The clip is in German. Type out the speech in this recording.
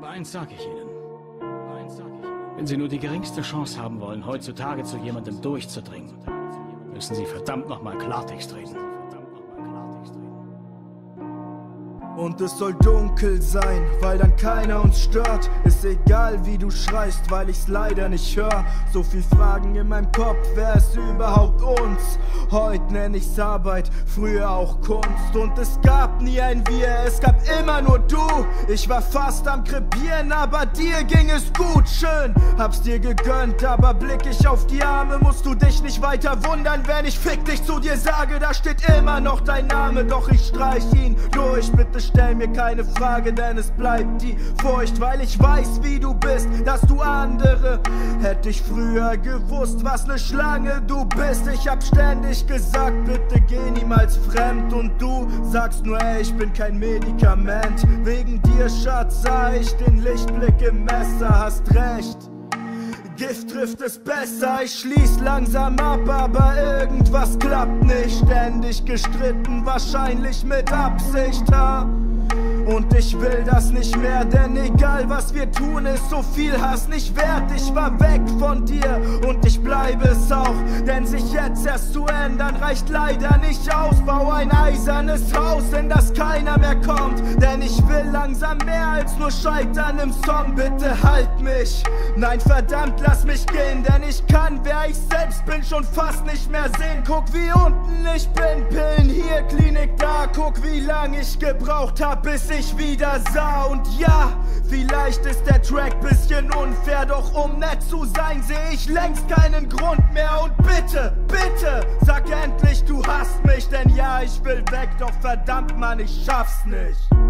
Aber eins sag ich Ihnen. Wenn Sie nur die geringste Chance haben wollen, heutzutage zu jemandem durchzudringen, müssen Sie verdammt nochmal Klartext reden. Und es soll dunkel sein, weil dann keiner uns stört. Ist egal wie du schreist, weil ich's leider nicht hör. So viel Fragen in meinem Kopf, wer ist überhaupt uns? Heute nenn ich's Arbeit, früher auch Kunst. Und es gab nie ein Wir, es gab immer nur du. Ich war fast am Krepieren, aber dir ging es gut. Schön, hab's dir gegönnt, aber blick ich auf die Arme, musst du dich nicht weiter wundern, wenn ich fick dich zu dir sage. Da steht immer noch dein Name, doch ich streich ihn durch. Bitte stell mir keine Frage, denn es bleibt die Furcht, weil ich weiß, wie du bist, dass du andere. Hätte ich früher gewusst, was ne Schlange du bist. Ich hab ständig gesagt, bitte geh niemals fremd. Und du sagst nur, ey, ich bin kein Medikament. Wegen dir, Schatz, sah ich den Lichtblick im Messer. Hast recht, Gift trifft es besser, ich schließ langsam ab, aber irgendwas klappt nicht. Ständig gestritten, wahrscheinlich mit Absicht, ha? Und ich will das nicht mehr, denn egal was wir tun, ist so viel Hass nicht wert. Ich war weg von dir und ich bleibe es auch, denn sich jetzt erst zu ändern reicht leider nicht aus. Bau ein eisernes Haus, in das keiner mehr kommt, denn ich will langsam mehr als nur scheitern im Song. Bitte halt mich, nein verdammt lass mich gehen, denn ich kann, wer ich selbst bin, schon fast nicht mehr sehen. Guck wie unten ich bin, Pillen hier, Klinik da. Guck wie lang ich gebraucht hab, bis ich wieder sah. Und ja, vielleicht ist der Track bisschen unfair, doch um nett zu sein, seh ich längst keinen Grund mehr. Und bitte, bitte, sag endlich du hasst mich, denn ja, ich will weg, doch verdammt Mann, ich schaff's nicht.